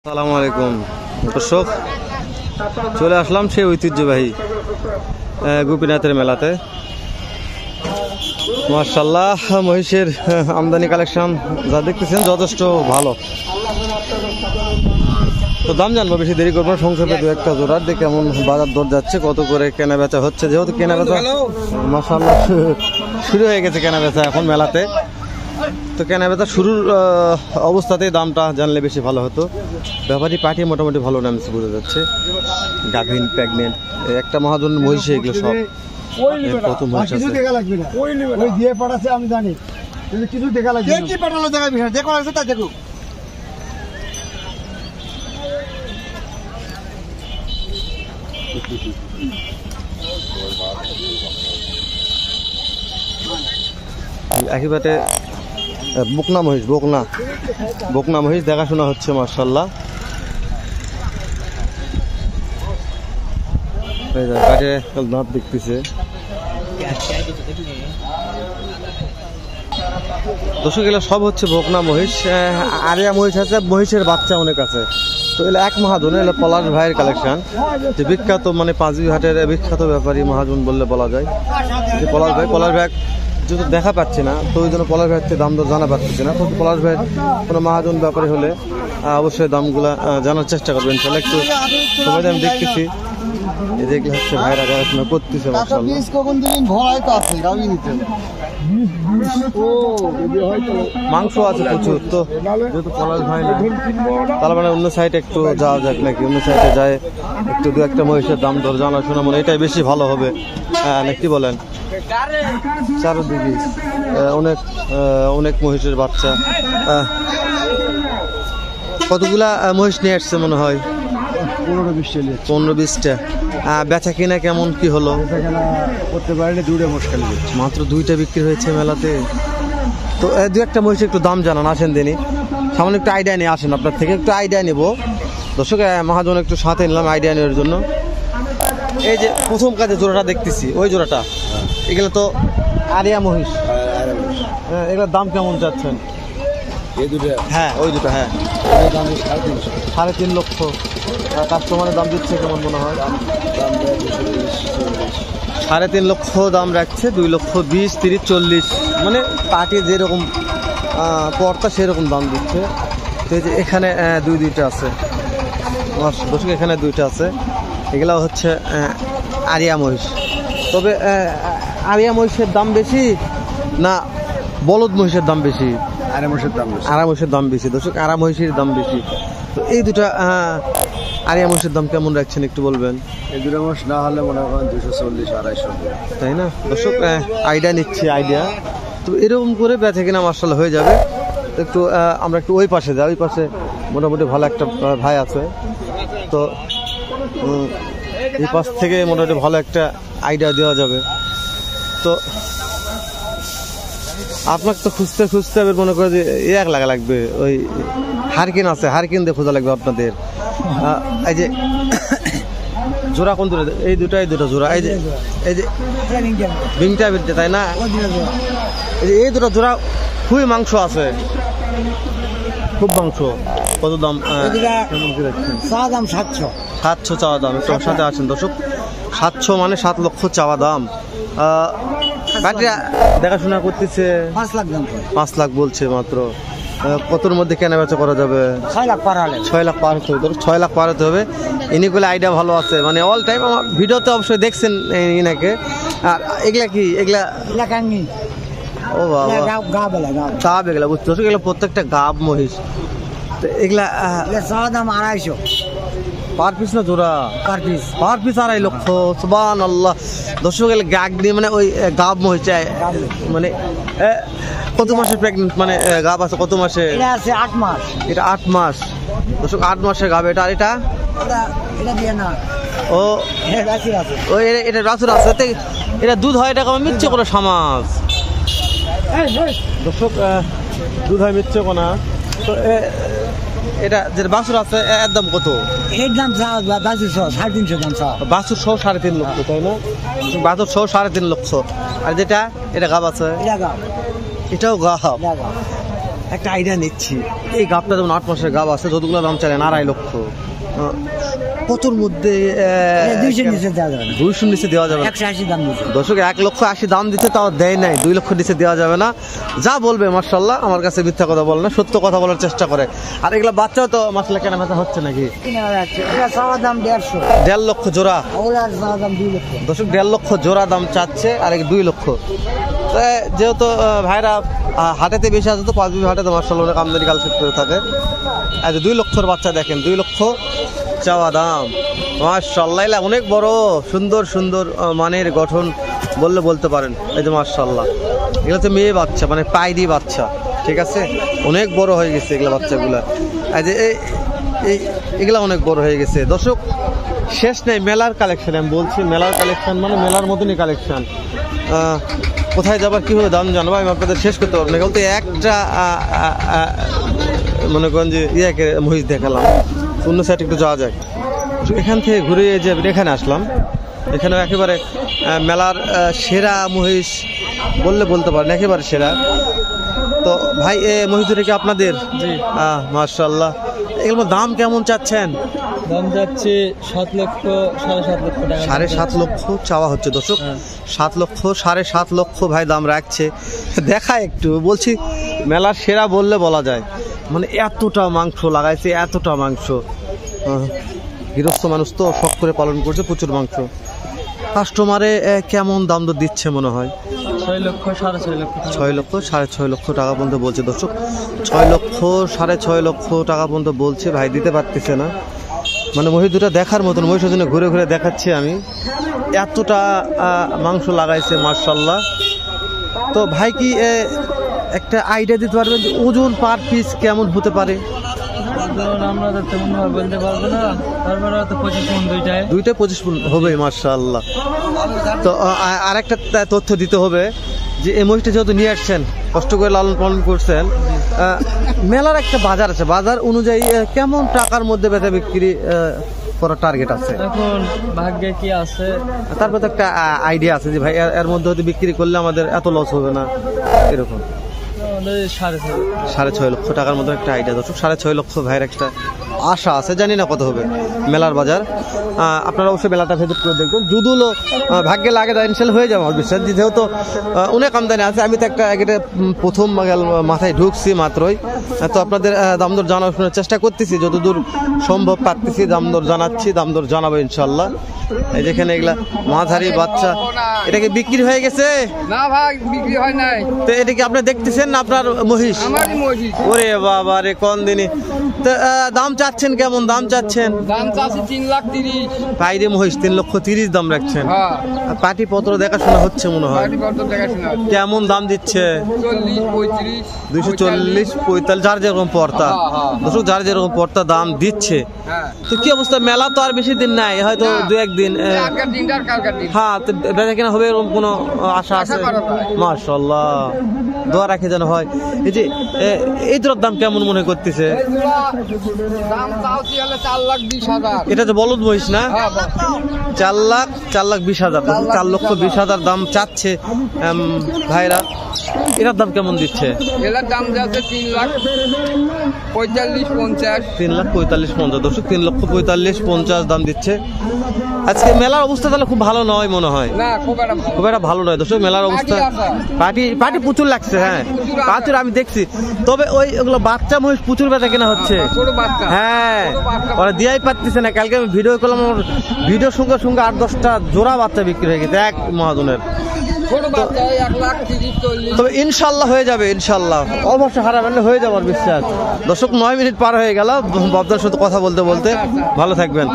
আসসালামু আলাইকুম দর্শক, চলে আসলাম সেই ঐতিহ্যবাহী গোপীনাথের মেলাতে। মাশাআল্লাহ, মহিষের আমদানি কালেকশন যা দেখতেছেন যথেষ্ট ভালো। তো দাম জানবো, বেশি দেরি করবো না, সংক্ষেপে দু একটা জোড়ার দিয়ে কেমন বাজার দর যাচ্ছে, কত করে কেনা বেচা হচ্ছে। যেহেতু কেনা বেচা মাশাআল্লাহ শুরু হয়ে গেছে কেনা বেচা এখন মেলাতে, তো কেনা বেচা শুরুর অবস্থাতেই দামটা জানলে বেশি ভালো হতো। ব্যাপারী পার্টি মোটামুটি ভালো নামছে বোঝা যাচ্ছে। গাভিন, প্রেগনেন্ট, একটা মহাজন মহিষে এগুলো সব প্রথম মহিষ আছে। আমি জানি কিছু দেখা লাগবে, কি পাঠালো দেখা বিষয় দেখো আছে তা দেখো। একেবারে বকনা মহিষ, বকনা মহিষ দেখাশোনা হচ্ছে মাশাআল্লাহ। দাঁত দেখতেছে দর্শক, এগুলো সব হচ্ছে বকনা মহিষ। আরিয়া মহিষ আছে, মহিষের বাচ্চা অনেক আছে। তো এগুলো এক মহাজন, এগুলো পলাশ ভাইয়ের কালেকশন, যে বিখ্যাত মানে পাঁচবিহাটের বিখ্যাত ব্যাপারী মহাজন বললে বলা যায়। যে পলাশ ভাই যেহেতু দেখা পাচ্ছি না, তো ওই জন্য পলাশ ভাইয়ের থেকে দাম দর জানা পাচ্ছি না। তো পলাশ ভাইয়ের কোনো মহাজন ব্যাপারী হলে অবশ্যই দামগুলা জানার চেষ্টা করবেন। তাহলে একটু সময় আমি দেখতেছি, এই যে এগুলো হচ্ছে ভাইরা দেখাশোনা করতেছে মাংস আছে প্রচুর। তো যেহেতু পলাশ ভাই না, তার মানে অন্য সাইডে একটু যাওয়া যাক নাকি, অন্য সাইডে যায় একটু দু একটা মহিষের দাম দর জানাশোনা, মানে এটাই বেশি ভালো হবে। হ্যাঁ, কি বলেন? চারদিকে অনেক মহিষের বাচ্চা। কতগুলা মহিষ নিয়ে আসছে মনে হয়? 15-20টা। বেচা কিনা কেমন কি হলো? করতে পারিনি, দুটো মুশকিল মাত্র 2টা বিক্রি হয়েছে মেলাতে। তো দু একটা মহিষ একটু দাম জানান, আসেন দিনই সামান্য একটু আইডিয়া নিয়ে আসেন, আপনার থেকে একটু আইডিয়া নেবো দর্শক। মহাজন একটু সাথে নিলাম আইডিয়া নেওয়ার জন্য। এই যে প্রথম কাজে জোড়াটা দেখতেছি, ওই জোড়াটা, এগুলো তো আরিয়া মহিষ। এগুলোর দাম কেমন যাচ্ছেন? হ্যাঁ, ওই দুটো। হ্যাঁ, 3.5 লক্ষ। কাস্টমারের দাম দিচ্ছে কেমন মনে হয়? 3.5 লক্ষ দাম রাখছে, 2,20,000, 30, 40, মানে পার্টি যেরকম পর্তা সেরকম দাম দিচ্ছে। তো এই যে এখানে দুইটা আছে দর্শক, এখানে 2টা আছে। এগুলো হচ্ছে আরিয়া মহিষ। তবে আরিয়া মহিষের দাম বেশি না বলদ মহিষের দাম বেশি? আড়াই মহিষের দাম বেশি দর্শক, আড়াই মহিষের দাম বেশি। তো এই দুটা আরিয়া মহিষের দাম কেমন রাখছেন একটু বলবেন? এই দুটো মহিষ না হলে মনে করেন 240-250, তাই না দর্শক? আইডিয়া নিচ্ছি, আইডিয়া। তো এরকম করে বেচা কিনা মাশাআল্লাহ হয়ে যাবে। একটু আমরা একটু ওই পাশে যাই, ওই পাশে মোটামুটি ভালো একটা ভাই আছে। তো এই পাশ থেকে মোটামুটি ভালো একটা আইডিয়া দেওয়া যাবে। তো আপনাকে তো খুঁজতে এবার মনে করে যে এক লাগবে, ওই হারকিন আছে, হারকিন দিয়ে খোঁজা লাগবে আপনাদের। এই যে জোড়া কোন দুটো? এই দুটো জোড়া। এই যে বিংটা বিনতে, তাই না? এই দুটো জোড়া খুবই মাংস আছে, খুব মাংস। কত দাম? 700 চাওয়া দাম। একটু সাথে আছেন দর্শক, 700 মানে 7 লক্ষ চাওয়া দাম। ব্যাটারি দেখাশোনা করতেছে 5 লাখ বলছে মাত্র। কতর মধ্যে কেনা বেচা করা যাবে? 6 লাখ পার হলে 6 লাখ পার হতে হবে। 6 লাখ পার হতে হবে। ইনিগুলো আইডিয়া ভালো আছে, মানে অল টাইম আমার ভিডিওতে অবশ্যই দেখছেন ইনাকে। আর এগুলা কি? এগুলা ও বাবা, গাব। এগুলা বুঝতে পারছো, এগুলো প্রত্যেকটা গাব মহিষ। তো এগুলা দাম 250 পার পিস না জোড়া? পার পিস 2.5 লক্ষ। সুবহানাল্লাহ দর্শক, এগুলো গাগ দিয়ে মানে ওই গাব মহিষ। মানে কত মাসের প্রেগনেন্ট, মানে গাব আছে কত মাসে? এটা আছে 8 মাস। এটা 8 মাস দর্শক, 8 মাসের গাব এটা। আর এটা দিয়ে না, ও এটা বাছুর আছে। এটা দুধ হয়, এটা কেমন মিচ্ছে করে সমাজ দর্শক, দুধ হয় মিচ্ছে কোনা। তো এটা যে বাছুর আছে এর দাম কত? এর দাম 350 দাম। বাছুর সহ 3.5 লক্ষ, তাই না? বাছুর সহ 3.5 লক্ষ। আর যেটা এটা গাব আছে, এটাও গাব। একটা আইডিয়া নিচ্ছি, এই গাবটা যেমন 8 মাসের গাব আছে, যতগুলো দাম চাইলেন 2.5 লক্ষ, কতর মধ্যে 200 নিচে দেওয়া যাবে না, 200 নিচে দেওয়া যাবে না। 180 দাম দিচ্ছে। দর্শক 1,80,000 দাম দিতে তাও দেয় নাই, 2 লক্ষ নিচে দেওয়া যাবে না। যা বলবে মাশাআল্লাহ, আমার কাছে মিথ্যা কথা বলে না, সত্য কথা বলার চেষ্টা করে। আর এগুলা বাচ্চাও তো মাসলা কেনা বেচা হচ্ছে নাকি? এটা চাওয়া দাম 150, 1.5 লক্ষ জোড়া। ওগুলার চাওয়া দাম 2 লক্ষ। দর্শক 1.5 লক্ষ জোড়া দাম চাচ্ছে, আর 2 লক্ষ। তো যেহেতু ভাইরা হাটেতে বেশি আছে, তো 5 হাটে তো মাশাআল্লাহ অনেক আমদানি কালেকশন করে থাকে। আর 2 লক্ষর বাচ্চা দেখেন, 2 লক্ষ চাওয়া দাম মাশাআল্লাহ। এলা অনেক বড়, সুন্দর সুন্দর মানের গঠন বললে বলতে পারেন। এই যে মাশাআল্লাহ, এগুলো তো মেয়ে বাচ্চা, মানে পায়রি বাচ্চা, ঠিক আছে, অনেক বড় হয়ে গেছে এগুলা বাচ্চাগুলা। এই যে এগুলা অনেক বড় হয়ে গেছে। দর্শক শেষ নেই মেলার কালেকশন, আমি বলছি মেলার কালেকশন মানে মেলার মতনই কালেকশন। কোথায় যাবার কীভাবে দাম জানবো আমি আপনাদের শেষ করতে পারবো না। বলতে একটা মনে করেন যে ইয়াকে মহিষ দেখালাম, অন্য সাইড একটু যাওয়া যায়, এখান থেকে ঘুরে যে এখানে আসলাম। এখানে একেবারে মেলার সেরা মহিষ বললে বলতে পারেন, একেবারে সেরা। তো ভাই এ মহিষ দুটো কি আপনাদের? জি। মাশাআল্লাহ। এগুলোর দাম কেমন চাচ্ছেন? দাম যাচ্ছে 7 লক্ষ 7.5 লক্ষ টাকা। 7.5 লক্ষ চাওয়া হচ্ছে দর্শক, 7 লক্ষ 7.5 লক্ষ ভাই দাম রাখছে। দেখা একটু বলছি মেলার সেরা বললে বলা যায়, মানে এতটা মাংস লাগাইছে, এতটা মাংস। গৃহস্থ মানুষ তো শখ করে পালন করছে, প্রচুর মাংস। কাস্টমারে কেমন দাম দর দিচ্ছে মনে হয়? 6 লক্ষ 6.5 লক্ষ। 6 লক্ষ 6.5 লক্ষ টাকা পর্যন্ত বলছে দর্শক। 6 লক্ষ 6.5 লক্ষ টাকা পর্যন্ত বলছে, ভাই দিতে পারতেছে না। মানে মহিষ দুটা দেখার মতন, মহিষের জন্য ঘুরে ঘুরে দেখাচ্ছি আমি, এতটা মাংস লাগাইছে মাশাআল্লাহ। তো ভাই কি একটা আইডিয়া দিতে পারবেন যে ওজন পার পিস কেমন হতে পারে? ধরুন আমরা তো তেমন ভাবে বলতে পারবো না, তারপরে তো 25 মণ দুইটায় 25 মণ হবে মাশাআল্লাহ। তো আরেকটা তথ্য দিতে হবে যে এই মহিষটা যেহেতু নিয়ে আসছেন, কষ্ট করে লালন পালন করছেন, মেলার একটা বাজার আছে, বাজার অনুযায়ী কেমন টাকার মধ্যে বেচা বিক্রি করার টার্গেট আছে? এখন ভাগ্যে কি আছে, তারপর তো একটা আইডিয়া আছে যে ভাই এর মধ্যে হয়তো বিক্রি করলে আমাদের এত লস হবে না, এরকম। আমাদের 6.5 6.5 লক্ষ টাকার মতো একটা আইডিয়া দর্শক। 6.5 লক্ষ ভাইয়ের একটা আশা আছে, জানি না কত হবে মেলার বাজার। আপনারা অবশ্যই মেলাটা ভিজিট করে দেখবেন, যদিও ভাগ্যে লাগে যায় ইনশাল্লাহ হয়ে যাবে আমার বিশ্বাস। যেহেতু অনেক আমদানি আছে, আমি তো একটা প্রথম মাথায় ঢুকছি মাত্রই, তো আপনাদের দাম দর জানানোর চেষ্টা করতেছি, যতদূর সম্ভব পারতেছি দাম দর জানাচ্ছি, দাম দর জানাবো ইনশাল্লাহ। এই যেখানে এগুলা মাঝারি বাচ্চা, এটা কি বিক্রি হয়ে গেছে? না ভাই, বিক্রি হয় নাই। তো এটা কি আপনি দেখতেছেন না আপনার মহিষ? আমারই মহিষ। ওরে বাবা রে, কোন দিনই। তো দাম চাচ্ছেন কেমন দাম চাচ্ছেন? দাম চাচ্ছি 3,30,000। পাইরে মহিষ 3,30,000 দাম রাখছেন। হ্যাঁ, পাটি পত্র দেখাশোনা হচ্ছে মনে হয়, কত দেখাশোনা কেমন দাম দিচ্ছে? 40 35 240 45, যার যেরকম পর্তা দর্শক, যার যেরকম পর্তা দাম দিচ্ছে। হ্যাঁ, তো কি অবস্থা, মেলা তো আর বেশি দিন নাই, হয়তো 2-1 দিন। আজকের দিনটা আর কালকের দিন। হ্যাঁ, তো বেচা কেনা হবে এরকম কোনো আশা আছে? মাশাআল্লাহ, দোয়া রাখে যেন হয়। এই যে এই দুটোর দাম কেমন মনে করতেছে? দাম চাওছি হলে 4,20,000। এটা যে বলদ মহিষ না? 4,20,000, 4,20,000 দাম চাচ্ছে ভাইরা। এটার দাম কেমন দিচ্ছে? এটার দাম যাচ্ছে 3,45,50। 3,45,50 দর্শক, 3,45,50 দাম দিচ্ছে। আজকে মেলার অবস্থা তাহলে খুব ভালো নয় মনে হয়। না, খুব একটা ভালো নয় দর্শক মেলার অবস্থা। পাটি প্রচুর লাগছে, হ্যাঁ প্রচুর আমি দেখছি। তবে ওগুলো বাচ্চা মহিষ প্রচুর বেচা কেনা হচ্ছে। হ্যাঁ, ওরা দিয়াই পারতেছে না। কালকে আমি ভিডিও করলাম, আমার ভিডিওর সঙ্গে সঙ্গে 8-10টা জোড়া বাচ্চা বিক্রি হয়ে গেছে এক মহাজনের। তবে ইনশাল্লাহ হয়ে যাবে, ইনশাল্লাহ অবশ্যই হারাবেন হয়ে যাবার বিশ্বাস। দর্শক 9 মিনিট পার হয়ে গেল বাবদার সাথে কথা বলতে বলতে। ভালো থাকবেন।